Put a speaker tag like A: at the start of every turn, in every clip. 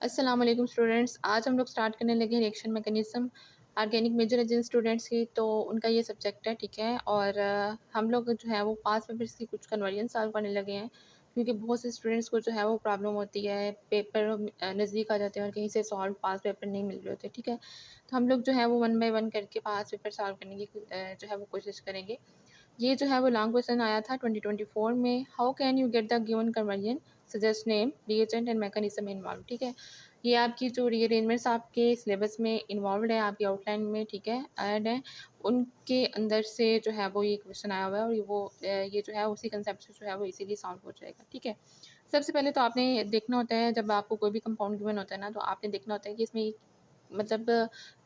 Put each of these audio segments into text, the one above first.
A: अस्सलाम वालेकुम स्टूडेंट्स। आज हम लोग स्टार्ट करने लगे हैं रिएक्शन मैकेनिज़्म ऑर्गेनिक मेजर जिन स्टूडेंट्स की, तो उनका ये सब्जेक्ट है, ठीक है। और हम लोग जो है वो पास पेपर्स की कुछ कन्वर्जन सॉल्व करने लगे हैं, क्योंकि बहुत से स्टूडेंट्स को जो है वो प्रॉब्लम होती है, पेपर नज़दीक आ जाते हैं और कहीं से सॉल्व पास पेपर नहीं मिल रहे होते, ठीक है। तो हम लोग जो है वो वन बाय वन करके पास पेपर सॉल्व करने की जो है वो कोशिश करेंगे। ये जो है वो लॉन्ग क्वेश्चन आया था 2024 में। How can you get the given conversion, suggest name, reagent and mechanism involve, ठीक है। ये आपकी जो रीअरेंजमेंट्स आपके सिलेबस में इन्वॉल्वड है, आपकी आउटलाइन में, ठीक है, ऐड है। उनके अंदर से जो है वो ये क्वेश्चन आया हुआ है, और ये जो है उसी कंसेप्ट से जो है वो इसीलिए सॉल्व हो जाएगा, ठीक है। सबसे पहले तो आपने देखना होता है, जब आपको कोई भी कंपाउंड गिवन होता है ना, तो आपने देखना होता है कि इसमें मतलब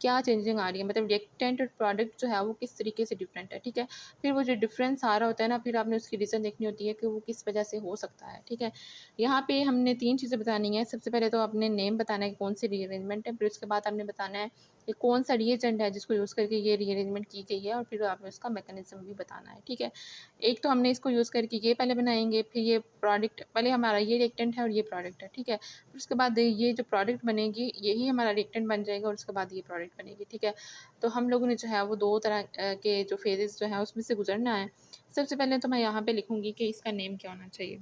A: क्या चेंजिंग आ रही है, मतलब रिएक्टेंट और प्रोडक्ट जो है वो किस तरीके से डिफरेंट है, ठीक है। फिर वो जो डिफरेंस आ रहा होता है ना, फिर आपने उसकी रीज़न देखनी होती है कि वो किस वजह से हो सकता है, ठीक है। यहाँ पे हमने 3 चीज़ें बतानी है। सबसे पहले तो आपने नेम बताना है कि कौन सी रीअरेंजमेंट है, फिर उसके बाद आपने बताना है कि कौन सा रिएजेंट है जिसको यूज़ करके ये रीअरेंजमेंट की गई है, और फिर आपने उसका मैकेनिज़्म भी बताना है, ठीक है। एक तो हमने इसको यूज़ करके ये पहले बनाएँगे, फिर ये प्रोडक्ट, पहले हमारा ये रिएक्टेंट है और ये प्रोडक्ट है, ठीक है। फिर उसके बाद ये जो प्रोडक्ट बनेगी, यही हमारा रिएक्टेंट बन जाएगा, और उसके बाद ये प्रोडक्ट बनेगी, ठीक है। तो हम लोगों ने जो है वो 2 तरह के जो फेजेज़ जो हैं उसमें से गुज़रना है। सबसे पहले तो मैं यहाँ पे लिखूँगी कि इसका नेम क्या होना चाहिए।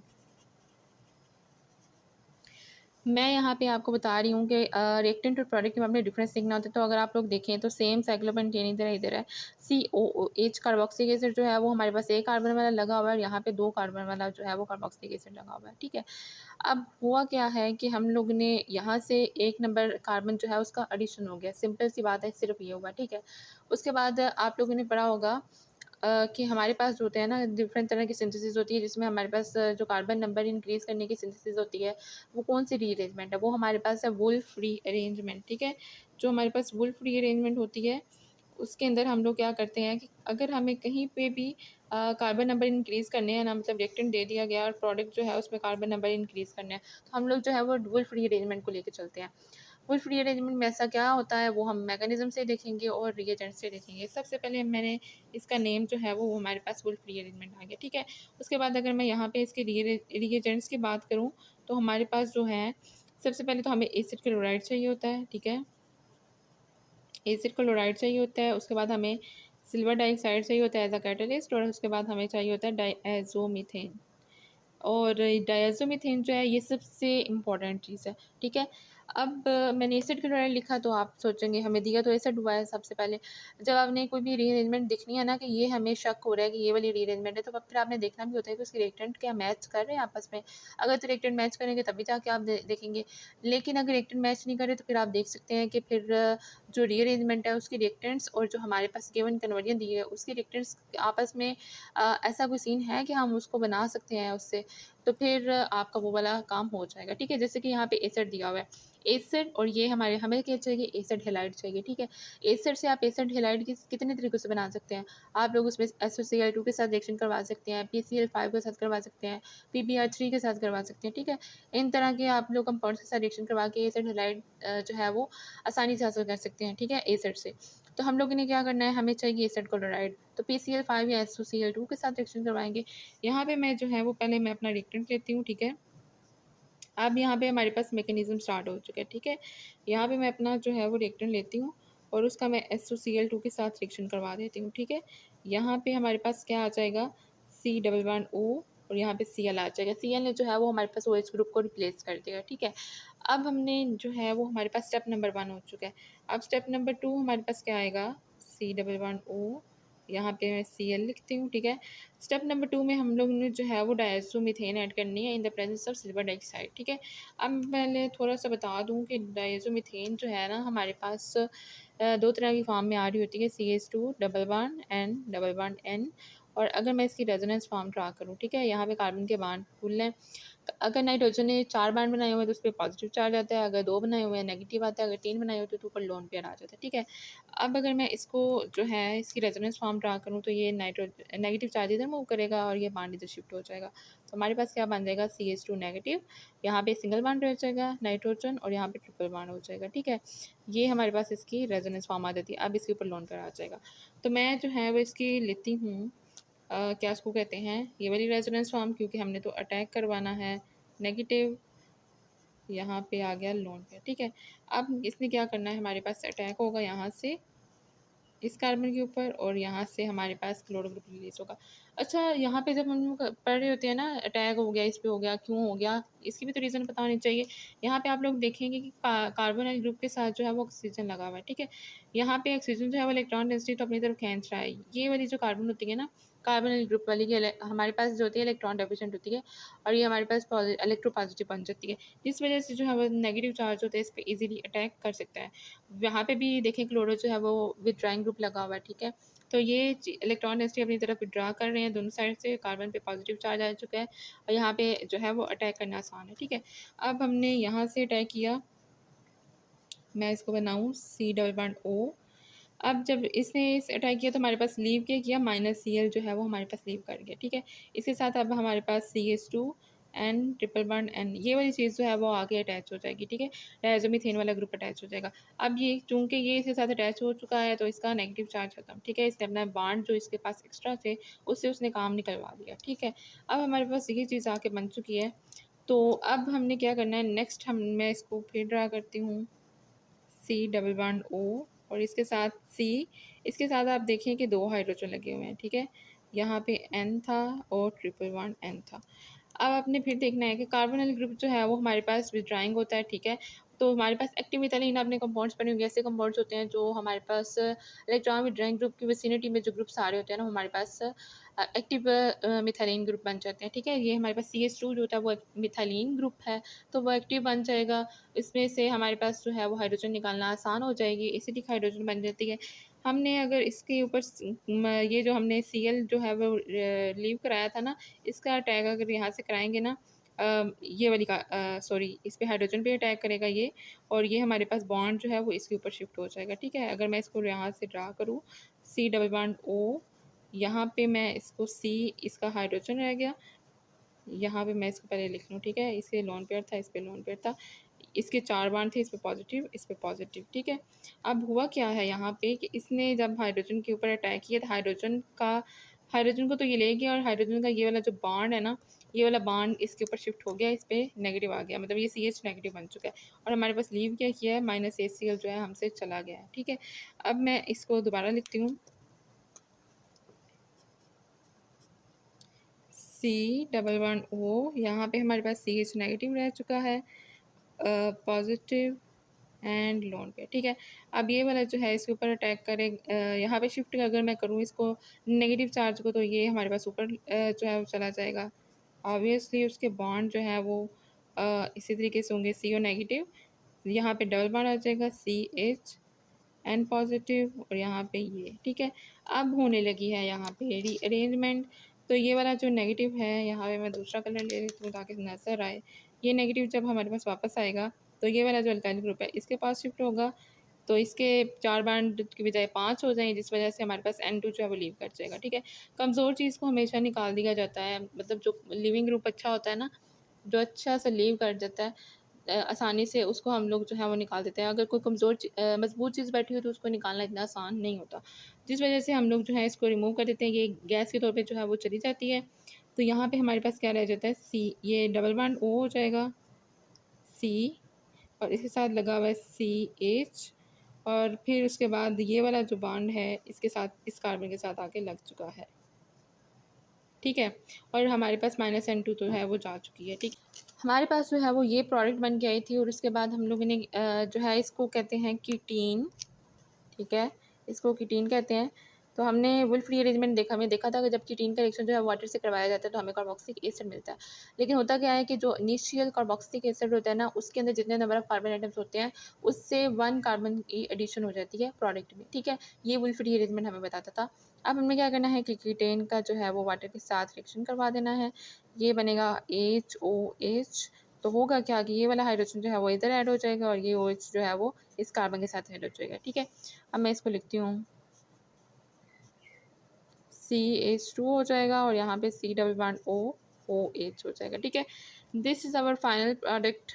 A: मैं यहाँ पे आपको बता रही हूँ कि रिएक्टेंट और प्रोडक्ट के मामले में डिफरेंस देखना होता है। तो अगर आप लोग देखें तो सेम साइक्लोपेंटेन इधर है। COOH कार्बोक्सिलिक एसिड जो है वो हमारे पास एक कार्बन वाला लगा हुआ है, और यहाँ पे 2 कार्बन वाला जो है वो कार्बोक्सिलिक एसिड लगा हुआ है, ठीक है। अब हुआ क्या है कि हम लोग ने यहाँ से 1 नंबर कार्बन जो है उसका एडिशन हो गया। सिंपल सी बात है, सिर्फ़ ये हुआ, ठीक है। उसके बाद आप लोगों ने पढ़ा होगा कि हमारे पास जो होते हैं ना, डिफरेंट तरह की सिंथेसिस होती है, जिसमें हमारे पास जो कार्बन नंबर इंक्रीज़ करने की सिंथेसिस होती है, वो कौन सी रीअरेंजमेंट है, वो हमारे पास है वुल्फ रीअरेंजमेंट, ठीक है। जो हमारे पास वुल्फ रीअरेंजमेंट होती है, उसके अंदर हम लोग क्या करते हैं कि अगर हमें कहीं पे भी कार्बन नंबर इंक्रीज़ करने हैं ना, मतलब रिएक्टेंट दे दिया गया और प्रोडक्ट जो है उसमें कार्बन नंबर इंक्रीज़ करना है, तो हम लोग जो है वो वुल्फ रीअरेंजमेंट को लेके चलते हैं। वुल्फ रीअरेंजमेंट में ऐसा क्या होता है, वो हम मैकेनिज़्म से देखेंगे और रिएजेंट से देखेंगे। सबसे पहले मैंने इसका नेम जो है वो हमारे पास वुल्फ रीअरेंजमेंट आ गया, ठीक है। उसके बाद अगर मैं यहाँ पे इसके रिएजेंट्स की बात करूँ, तो हमारे पास जो है, सबसे पहले तो हमें एसिड क्लोराइड चाहिए होता है, ठीक है। एसिड क्लोराइड चाहिए होता है, उसके बाद हमें सिल्वर डाइऑक्साइड चाहिए होता है एज अ कैटलिस्ट, और उसके बाद हमें चाहिए होता है डायज़ोमीथेन। और डायज़ोमीथेन जो है ये सबसे इम्पोर्टेंट चीज़ है, ठीक है। अब मैंने एसिड क्लोराइड लिखा, तो आप सोचेंगे हमें दिया तो एसिड हुआ है सबसे पहले। जब आपने कोई भी रीअरेंजमेंट दिखनी है ना, कि ये हमें शक हो रहा है कि ये वाली रीअरेंजमेंट है, तो फिर आपने देखना भी होता है कि उसके रिएक्टेंट क्या मैच कर रहे हैं आपस में। अगर तो रिएक्टेंट मैच करेंगे तभी जाके आप देखेंगे, लेकिन अगर रिएक्टेंट मैच नहीं करे तो फिर आप देख सकते हैं कि फिर जो रीअरेंजमेंट है उसकी रिएक्टेंट्स और जो हमारे पास गिवन कन्वर्जन दी है उसकी रिएक्टेंट्स आपस में ऐसा कोई सीन है कि हम उसको बना सकते हैं उससे, तो फिर आपका वो वाला काम हो जाएगा, ठीक है। जैसे कि यहाँ पे एसिड दिया हुआ है, एसिड, और ये हमें क्या चाहिए, एसिड हैलाइड चाहिए, ठीक है। एसिड से आप एसिड हैलाइड कितने तरीक़ों से बना सकते हैं। आप लोग उसमें SOCl2 के साथ रिएक्शन करवा सकते हैं, PCl5 के साथ करवा सकते हैं, PBr3 के साथ करवा सकते हैं, ठीक है। इन तरह के आप लोग कंपाउंड्स के साथ रिएक्शन करवा के एसिड हैलाइड जो है वो आसानी से हासिल कर सकते हैं, ठीक है, एसिड से। तो हम लोगों ने क्या करना है, हमें चाहिए एसिड क्लोराइड, तो PCl5 या SOCl2 के साथ रिएक्शन करवाएँगे। यहाँ पे मैं जो है वो पहले मैं अपना रिएक्टेंट लेती हूँ, ठीक है। अब यहाँ पे हमारे पास मैकेनिज़्म स्टार्ट हो चुका है, ठीक है। यहाँ पे मैं अपना जो है वो रिएक्टेंट लेती हूँ, और उसका मैं SOCl2 के साथ रिएक्शन करवा देती हूँ, ठीक है। यहाँ पे हमारे पास क्या आ जाएगा, C डबल बॉन्ड O, और यहाँ पे Cl आ जाएगा। Cl जो है वो हमारे पास OH ग्रुप को रिप्लेस कर देगा, ठीक है। अब हमने जो है वो हमारे पास स्टेप नंबर 1 हो चुका है। अब स्टेप नंबर 2 हमारे पास क्या आएगा, C डबल बॉन्ड O, यहाँ पे मैं Cl लिखती हूँ, ठीक है। स्टेप नंबर 2 में हम लोग ने जो है वो डायज़ोमीथेन ऐड करनी है in the presence of silver dioxide, ठीक है। अब पहले थोड़ा-सा बता दूँ कि डायज़ोमीथेन जो है ना हमारे पास 2 तरह की फॉर्म में आ रही होती है, CH2 double bond N double bond N, और अगर मैं इसकी रेजोनेंस फॉर्म ड्रा करूँ, ठीक है, यहाँ पे कार्बन के बॉन्ड फुल हैं। अगर नाइट्रोजन ने 4 बॉन्ड बनाए हुए हैं तो उसपे पॉजिटिव चार्ज आता है, अगर 2 बनाए हुए हैं नेगेटिव आता है, अगर 3 बनाए हुए तो ऊपर लोन पेयर आ जाता है, ठीक है। अब अगर मैं इसको जो है इसकी रेजोनेंस फॉर्म ड्रा करूँ, तो ये नेगेटिव चार्ज इधर मूव करेगा और ये बॉन्ड इधर शिफ्ट हो जाएगा। तो हमारे पास क्या बन जाएगा, CH2 नेगेटिव, यहाँ पे सिंगल बॉन्ड रह जाएगा नाइट्रोजन, और यहाँ पे ट्रिपल बॉन्ड हो जाएगा, ठीक है। ये हमारे पास इसकी रेजोनेंस फॉर्म आ जाती है। अब इसके ऊपर लोन पेयर आ जाएगा। तो मैं जो है वो इसकी लेती हूँ, क्या इसको कहते हैं, ये वाली रेजोनेंस फॉर्म, क्योंकि हमने तो अटैक करवाना है नेगेटिव यहाँ पे आ गया लोन पेयर, ठीक है। अब इसमें क्या करना है, हमारे पास अटैक होगा यहाँ से इस कार्बन के ऊपर और यहाँ से हमारे पास क्लोरो ग्रुप रिलीज होगा। अच्छा, यहाँ पे जब हम लोग पढ़ रहे होते हैं ना, अटैक हो गया, इस पे हो गया, क्यों हो गया, इसकी भी तो रीज़न पता होनी चाहिए। यहाँ पे आप लोग देखेंगे कि कार्बोनाइल ग्रुप के साथ जो है वो ऑक्सीजन लगा हुआ है, ठीक है। यहाँ पे ऑक्सीजन जो है वो इलेक्ट्रॉन डेंसिटी तो अपनी तरफ खींच रहा है। ये वाली जो कार्बन होती है ना, कार्बोनाइल ग्रुप वाली, ये हमारे पास जो होती है इलेक्ट्रॉन डेफिशिएंट होती है और ये हमारे पास इलेक्ट्रो पॉजिटिव बन जाती है, जिस वजह से जो है वो नेगेटिव चार्ज होता है इस पर ईजिली अटैक कर सकता है। यहाँ पे भी देखें क्लोरो जो है वो विथड्राइंग ग्रुप लगा हुआ है, ठीक है। तो ये इलेक्ट्रॉन डेंसिटी अपनी तरफ विड्रा कर रहे हैं दोनों साइड से, कार्बन पे पॉजिटिव चार्ज आ चुका है और यहाँ पे जो है वो अटैक करना आसान है, ठीक है। अब हमने यहाँ से अटैक किया, मैं इसको बनाऊँ C++O। अब जब इसने इस अटैक किया तो हमारे पास लीव क्या किया, -Cl जो है वो हमारे पास लीव कर गया, ठीक है। इसके साथ अब हमारे पास CH2 N triple bond N, ये वाली चीज़ जो है वो आगे अटैच हो जाएगी, ठीक है। डायज़ोमीथेन वाला ग्रुप अटैच हो जाएगा। अब ये चूँकि ये इसके साथ अटैच हो चुका है तो इसका नेगेटिव चार्ज खत्म, ठीक है। इसने अपना बॉन्ड जो इसके पास एक्स्ट्रा थे उससे उसने काम निकलवा दिया, ठीक है। अब हमारे पास ये चीज़ आके बन चुकी है। तो अब हमने क्या करना है नेक्स्ट, मैं इसको फिर ड्रा करती हूँ C++O और इसके साथ C, इसके साथ आप देखें कि 2 हाइड्रोजन लगे हुए हैं, ठीक है। यहाँ पे N था और ट्रिपल बॉन्ड N था। अब आपने फिर देखना है कि कार्बोनिल ग्रुप जो है वो हमारे पास विथड्राइंग होता है, ठीक है। तो हमारे पास एक्टिव मिथाइलिन आपने कंपाउंड्स पढ़े होंगे, ऐसे कंपाउंड्स होते हैं जो हमारे पास इलेक्ट्रॉन विथड्राइंग ग्रुप की विसिनिटी में जो ग्रुप्स आ रहे होते हैं ना, हमारे पास एक्टिव मिथाइलिन ग्रुप बन जाते हैं, ठीक है। ये हमारे पास CH2 जो होता है वो मिथाइलिन ग्रुप है, तो वो एक्टिव बन जाएगा। इसमें से हमारे पास जो है वो हाइड्रोजन निकालना आसान हो जाएगी, एसिडिक हाइड्रोजन बन जाती है। हमने अगर इसके ऊपर ये जो हमने Cl जो है वो लीव कराया था ना, इसका अटैक अगर यहाँ से कराएंगे ना, ये वाली का सॉरी, इस पे हाइड्रोजन पे अटैक करेगा ये, और ये हमारे पास बॉन्ड जो है वो इसके ऊपर शिफ्ट हो जाएगा, ठीक है। अगर मैं इसको यहाँ से ड्रा करूँ C++O, यहाँ पे मैं इसको C, इसका हाइड्रोजन रह गया, यहाँ पे मैं इसको पहले लिख लूँ, ठीक है। इसके लोन पेयर था, इस पे लोन पेयर था, इसके 4 बॉन्ड थे, इस पे पॉजिटिव, ठीक है। अब हुआ क्या है यहाँ पे कि इसने जब हाइड्रोजन के ऊपर अटैक किया तो हाइड्रोजन को तो ये ले गया और हाइड्रोजन का ये वाला जो बॉन्ड है ना, ये वाला बॉन्ड इसके ऊपर शिफ्ट हो गया, इस पे नेगेटिव आ गया, मतलब ये CH नेगेटिव बन चुका है और हमारे पास लीव क्या किया है, -HCl जो है हमसे चला गया है, ठीक है। अब मैं इसको दोबारा लिखती हूँ, C++O, यहाँ पे हमारे पास CH नेगेटिव रह चुका है, पॉजिटिव एंड लोन पे, ठीक है। अब ये वाला जो है इसके ऊपर अटैक करे, यहाँ पे शिफ्ट अगर मैं करूँ इसको नेगेटिव चार्ज को, तो ये हमारे पास ऊपर जो है वो चला जाएगा। ऑब्वियसली उसके बॉन्ड जो है वो इसी तरीके से होंगे, CO नेगेटिव, यहाँ पे डबल बॉन्ड आ जाएगा CH N पॉजिटिव और यहाँ पे ये, ठीक है। अब होने लगी है यहाँ पे रीअरेंजमेंट, तो ये वाला जो नेगेटिव है, यहाँ पे मैं दूसरा कलर ले लेती हूँ ताकि नज़र आए। ये नेगेटिव जब हमारे पास वापस आएगा तो ये वाला जो अल्काइल ग्रुप है इसके पास शिफ्ट होगा, तो इसके 4 बॉन्ड की बजाय 5 हो जाएंगे, जिस वजह से हमारे पास N2 जो है वो लीव कर जाएगा, ठीक है। कमज़ोर चीज़ को हमेशा निकाल दिया जाता है, मतलब जो लिविंग ग्रुप अच्छा होता है ना, जो अच्छा सा लीव कर जाता है आसानी से, उसको हम लोग जो है वो निकाल देते हैं। अगर कोई कमज़ोर मज़बूत चीज़ बैठी हो तो उसको निकालना इतना आसान नहीं होता, जिस वजह से हम लोग जो है इसको रिमूव कर देते हैं, ये गैस के तौर पे जो है वो चली जाती है। तो यहाँ पे हमारे पास क्या रह जाता है, C, ये डबल बॉन्ड O हो जाएगा, C, और इसके साथ लगा हुआ है CH, और फिर उसके बाद ये वाला जो बॉन्ड है इसके साथ इस कार्बन के साथ आके लग चुका है, ठीक है। और हमारे पास -N2 तो है वो जा चुकी है, ठीक। हमारे पास जो है वो ये प्रोडक्ट बन के आई थी और उसके बाद हम लोगों ने जो है इसको कहते हैं कीटीन, ठीक है, इसको कीटीन कहते हैं। तो हमने वुल्फ रीअरेंजमेंट देखा, हमने देखा था कि जब कीटीन का रिएक्शन जो है वाटर से करवाया जाता है तो हमें कार्बोक्सिलिक एसिड मिलता है। लेकिन होता क्या है कि जो इनिशियल कार्बोक्सिलिक एसिड होता है ना, उसके अंदर जितने नंबर ऑफ कार्बन आइटम्स होते हैं उससे 1 कार्बन की एडिशन हो जाती है प्रोडक्ट में, ठीक है। ये वुल्फ रीअरेंजमेंट हमें बताता था। अब हमें क्या करना है कि कीटेन का जो है वो वाटर के साथ रिएक्शन करवा देना है, ये बनेगा HOH। तो होगा क्या कि ये वाला हाइड्रोजन जो है वो इधर ऐड हो जाएगा और ये OH जो है वो इस कार्बन के साथ ऐड हो जाएगा, ठीक है। अब मैं इसको लिखती हूँ, CH2 हो जाएगा और यहाँ पे C++O OH हो जाएगा, ठीक है। This is our final product.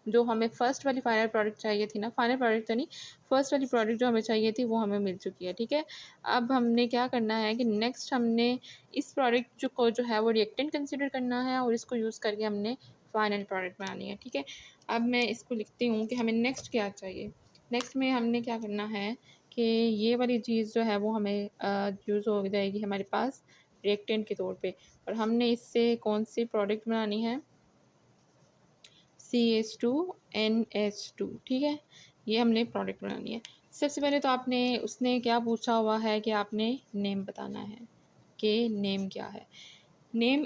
A: जो हमें फर्स्ट वाली फाइनल प्रोडक्ट चाहिए थी ना, फाइनल प्रोडक्ट तो नहीं, फर्स्ट वाली प्रोडक्ट जो हमें चाहिए थी वो हमें मिल चुकी है, ठीक है। अब हमने क्या करना है कि नेक्स्ट हमने इस प्रोडक्ट जो है वो रिएक्टेंट कंसिडर करना है और इसको यूज़ करके हमने फाइनल प्रोडक्ट बनानी है, ठीक है। अब मैं इसको लिखती हूँ कि हमें नेक्स्ट क्या चाहिए। नेक्स्ट में हमने क्या करना है कि ये वाली चीज़ जो है वो हमें यूज़ हो जाएगी हमारे पास रिएक्टेंट के तौर पे, और हमने इससे कौन सी प्रोडक्ट बनानी है, CH2NH2, ठीक है। ये हमने प्रोडक्ट बनानी है। सबसे पहले तो आपने उसने क्या पूछा हुआ है कि आपने नेम बताना है कि नेम क्या है। नेम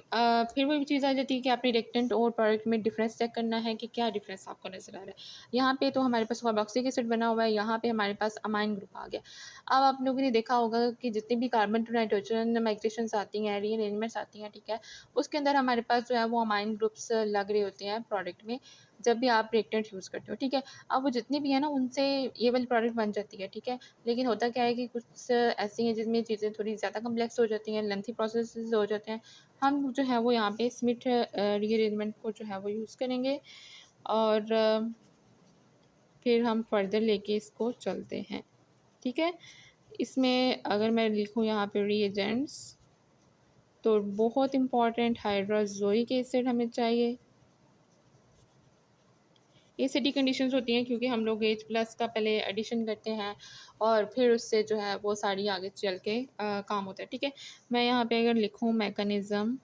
A: फिर वही चीज़ आ जाती है कि आपने रिएक्टेंट और प्रोडक्ट में डिफरेंस चेक करना है कि क्या डिफरेंस आपको नज़र आ रहा है। यहाँ पे तो हमारे पास कार्बोक्सिलिक एसिड बना हुआ है, यहाँ पे हमारे पास अमाइन ग्रुप आ गया। अब आप लोगों ने देखा होगा कि जितनी भी कार्बन टू नाइट्रोजन माइग्रेशंस आती हैं, रीअरेंजमेंट्स आती हैं, ठीक है, उसके अंदर हमारे पास जो है वो अमाइन ग्रुप्स लग रहे होते हैं प्रोडक्ट में, जब भी आप रिएक्टेंट यूज़ करते हो, ठीक है। अब वो जितनी भी है ना उनसे ये वाली प्रोडक्ट बन जाती है, ठीक है। लेकिन होता क्या है कि कुछ ऐसी हैं जिसमें चीज़ें थोड़ी ज़्यादा कम्प्लेक्स हो जाती हैं, लेंथी प्रोसेसेस हो जाते हैं। हम जो है वो यहाँ पे स्मिथ रीअरेंजमेंट को जो है वो यूज़ करेंगे, और फिर हम फर्दर लेके इसको चलते हैं, ठीक है। इसमें अगर मैं लिखूँ यहाँ पे रिएजेंट्स, तो बहुत इम्पॉर्टेंट हाइड्रोजोइक एसिड हमें चाहिए। एसिडिक कंडीशंस होती हैं क्योंकि हम लोग H+ का पहले एडिशन करते हैं और फिर उससे जो है वो सारी आगे चल के काम होता है, ठीक है। मैं यहाँ पे अगर लिखूँ मैकेनिज़्म,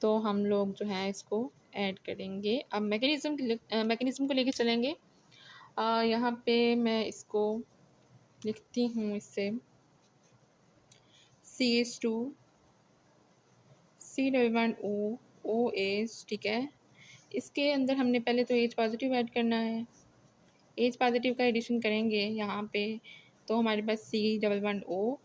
A: तो हम लोग जो है इसको ऐड करेंगे। अब मैकेनिज़्म को लेके चलेंगे। यहाँ पे मैं इसको लिखती हूँ, इससे CH2 C++O ठीक है। इसके अंदर हमने पहले तो H+ ऐड करना है। H+ का एडिशन करेंगे यहाँ पे, तो हमारे पास C++O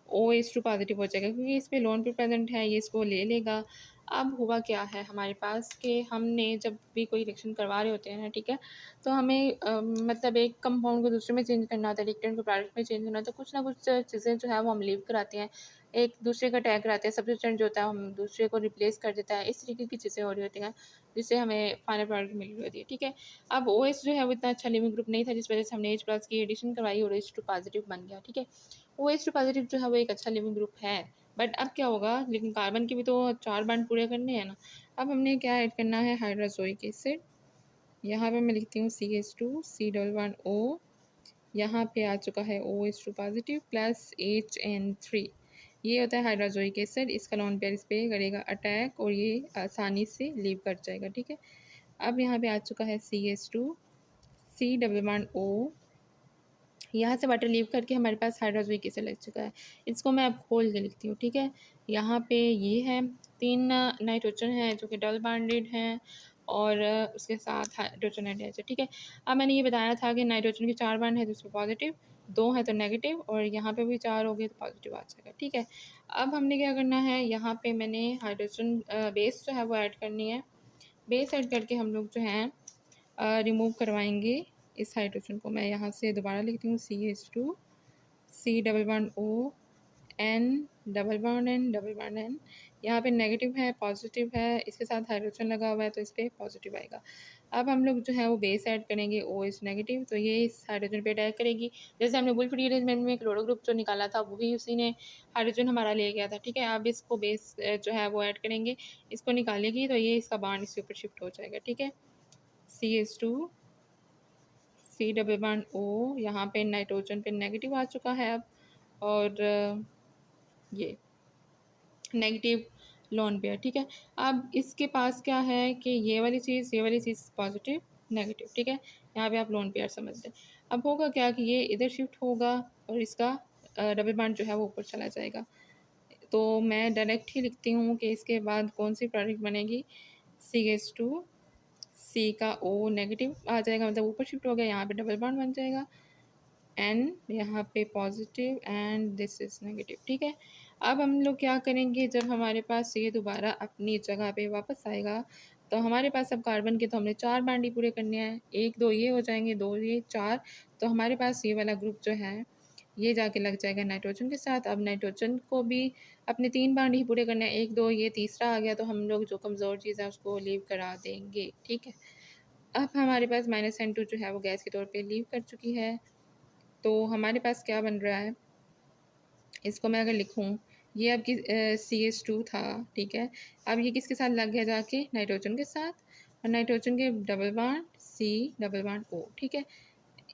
A: OH2 पॉजिटिव हो जाएगा क्योंकि इस पे लोन पे प्रेजेंट है, ये इसको ले लेगा। अब हुआ क्या है हमारे पास कि हमने जब भी कोई रिएक्शन करवा रहे होते हैं ना, ठीक है, तो हमें मतलब एक कंपाउंड को दूसरे में चेंज करना होता है, रिएक्टेंट को प्रोडक्ट में चेंज करना होता है, तो कुछ ना कुछ चीज़ें जो है वो हम लीव कराते हैं, एक दूसरे का टैग कराते हैं, सब्स्टिट्यूएंट जो होता है हम दूसरे को रिप्लेस कर देता है, इस तरीके की चीज़ें हो रही होती हैं जिससे हमें फाइनल प्रोडक्ट मिल रही होती है, ठीक है। अब OH जो है वो इतना अच्छा लिविंग ग्रुप नहीं था, जिस वजह से हमने H+ की एडिशन करवाई और H2 पॉजिटिव बन गया, ठीक है। OH2 पॉजिटिव जो है वो एक अच्छा लिविंग ग्रुप है, बट अब क्या होगा, लेकिन कार्बन के भी तो 4 बॉन्ड पूरे करने हैं ना। अब हमने क्या ऐड करना है, हाइड्रोजोइक एसिड। यहाँ पे मैं लिखती हूँ CH2 C++O, यहाँ पे आ चुका है OH2 पॉजिटिव प्लस HN3। ये होता है हाइड्रोजोइक एसिड, इसका लोन पेयर इस पर करेगा अटैक और ये आसानी से लीव कर जाएगा, ठीक है। अब यहाँ पे आ चुका है CH2 C++O, यहाँ से वाटर लीव करके हमारे पास हाइड्रोजोइक एसिड लग चुका है। इसको मैं अब खोल के लिखती हूँ, ठीक है। यहाँ पे ये है 3 नाइट्रोजन है जो कि डबल बॉन्डेड हैं, और उसके साथ हाइड्रोजन अटैच है, ठीक है। अब मैंने ये बताया था कि नाइट्रोजन के 4 बॉन्ड है तो उसमें पॉजिटिव, 2 है तो नेगेटिव, और यहाँ पे भी 4 हो गए तो पॉजिटिव आ जाएगा, ठीक है। अब हमने क्या करना है, यहाँ पे मैंने हाइड्रोजन बेस जो है वो ऐड करनी है। बेस ऐड करके हम लोग जो है रिमूव करवाएंगे इस हाइड्रोजन को। मैं यहाँ से दोबारा लिखती हूँ CH2 C++O N N। यहाँ पे नेगेटिव है, पॉजिटिव है, इसके साथ हाइड्रोजन लगा हुआ है तो इस पर पॉजिटिव आएगा। अब हम लोग जो है वो बेस ऐड करेंगे OH नेगेटिव, तो ये इस हाइड्रोजन पे अटैक करेगी। जैसे हमने वुल्फ रीअरेंजमेंट में क्लोरो ग्रुप जो निकाला था वही उसी ने हाइड्रोजन हमारा ले गया था, ठीक है। अब इसको बेस जो है वो ऐड करेंगे, इसको निकालेगी तो ये इसका बॉन्ड इसके ऊपर शिफ्ट हो जाएगा, ठीक है। CH2 C++O, यहाँ पे नाइट्रोजन पे नेगेटिव आ चुका है अब, और ये नेगेटिव लोन पेयर, ठीक है। अब इसके पास क्या है कि ये वाली चीज़ पॉजिटिव नेगेटिव, ठीक है। यहाँ पे आप लोन पेयर समझते हैं। अब होगा क्या कि ये इधर शिफ्ट होगा और इसका डबल बॉन्ड जो है वो ऊपर चला जाएगा। तो मैं डायरेक्ट ही लिखती हूँ कि इसके बाद कौन सी प्रोडक्ट बनेगी, CH2 C का O नेगेटिव आ जाएगा, मतलब ऊपर शिफ्ट हो गया, यहाँ पे डबल बॉन्ड बन जाएगा, N यहाँ पे positive and this is negative, ठीक है। अब हम लोग क्या करेंगे, जब हमारे पास ये दोबारा अपनी जगह पे वापस आएगा तो हमारे पास अब कार्बन के तो हमने 4 बॉन्ड ही पूरे करने हैं, 1 2 ये हो जाएंगे, 2 ये 4, तो हमारे पास ये वाला ग्रुप जो है ये जाके लग जाएगा नाइट्रोजन के साथ। अब नाइट्रोजन को भी अपने 3 बॉन्ड ही पूरे करने हैं, 1 2 ये तीसरा आ गया तो हम लोग जो कमज़ोर चीज़ है उसको लीव करा देंगे, ठीक है। अब हमारे पास -N2 जो है वो गैस के तौर पे लीव कर चुकी है, तो हमारे पास क्या बन रहा है, इसको मैं अगर लिखूँ, ये आपकी CH2 था, ठीक है। अब ये किसके साथ लग गया जाके, नाइट्रोजन के साथ, और नाइट्रोजन के double bond C double bond O, ठीक है।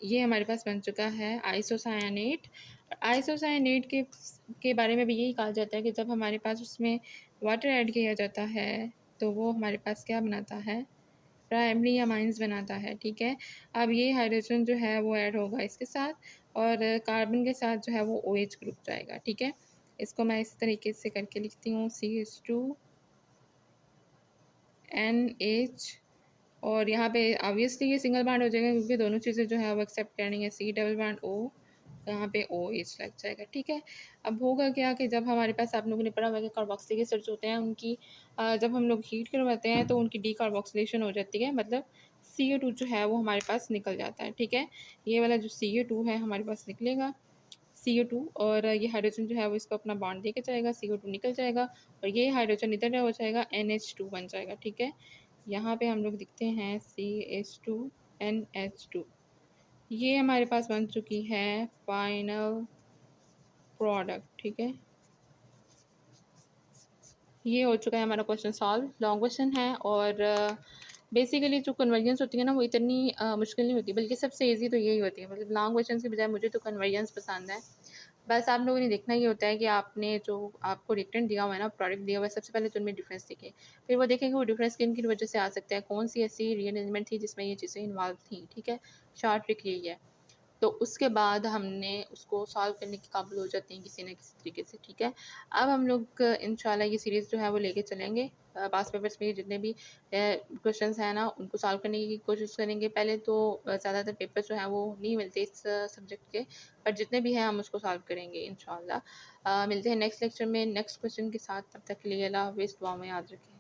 A: ये हमारे पास बन चुका है आइसोसायानेट। आइसोसायानेट के बारे में भी यही कहा जाता है कि जब हमारे पास उसमें वाटर ऐड किया जाता है तो वो हमारे पास क्या बनाता है, प्राइमरी अमाइंस बनाता है, ठीक है। अब ये हाइड्रोजन जो है वो ऐड होगा इसके साथ, और कार्बन के साथ जो है वो OH ग्रुप जाएगा, ठीक है। इसको मैं इस तरीके से करके लिखती हूँ, CH2NH, और यहाँ पे ऑब्वियसली ये सिंगल बॉन्ड हो जाएगा क्योंकि दोनों चीज़ें जो है वो एक्सेप्ट करनी है, C डबल बॉन्ड O, यहाँ पे OH लग जाएगा, ठीक है। अब होगा क्या कि जब हमारे पास, आप लोगों ने पढ़ा हुआ है कि कार्बोक्सिलिक एसिड्स होते हैं, उनकी जब हम लोग हीट करवाते हैं तो उनकी डीकार्बोक्सिलेशन हो जाती है, मतलब CO2 जो है वो हमारे पास निकल जाता है, ठीक है। ये वाला जो CO2 है हमारे पास निकलेगा, CO2, और ये हाइड्रोजन जो है वो इसको अपना बॉन्ड देके जाएगा, CO2 निकल जाएगा, और ये हाइड्रोजन इधर हो जाएगा, NH2 बन जाएगा, ठीक है। यहाँ पे हम लोग दिखते हैं CH2NH2, ये हमारे पास बन चुकी है फाइनल प्रोडक्ट, ठीक है। ये हो चुका है हमारा क्वेश्चन सॉल्व। लॉन्ग क्वेश्चन है, और बेसिकली जो कन्वर्जेंस होती है ना वो इतनी मुश्किल नहीं होती, बल्कि सबसे इजी तो यही होती है, मतलब लॉन्ग क्वेश्चन की बजाय मुझे तो कन्वर्जेंस पसंद है। बस आप लोगों ने देखना ये होता है कि आपने जो आपको रिएक्टेंट दिया हुआ है ना, प्रोडक्ट दिया हुआ है, सबसे पहले तो उनमें डिफरेंस देखें, फिर वो देखेंगे वो डिफरेंस किन की वजह से आ सकता है, कौन सी ऐसी रीअरेंजमेंट थी जिसमें ये चीज़ें इन्वॉल्व थी, ठीक है। शॉर्ट ट्रिक यही है। तो उसके बाद हमने उसको सॉल्व करने के काबिल हो जाते हैं किसी न किसी तरीके से, ठीक है। अब हम लोग इंशाल्लाह ये सीरीज़ जो है वो लेके चलेंगे, पास पेपर्स में जितने भी क्वेश्चंस हैं ना उनको सॉल्व करने की कोशिश करेंगे। पहले तो ज़्यादातर पेपर जो हैं वो नहीं मिलते इस सब्जेक्ट के, पर जितने भी हैं हम उसको सॉल्व करेंगे इंशाल्लाह। मिलते हैं नेक्स्ट लेक्चर में नेक्स्ट क्वेश्चन के साथ, तब तक के लिए अल्लाह हाफ़िज़, दुआ में याद रखें।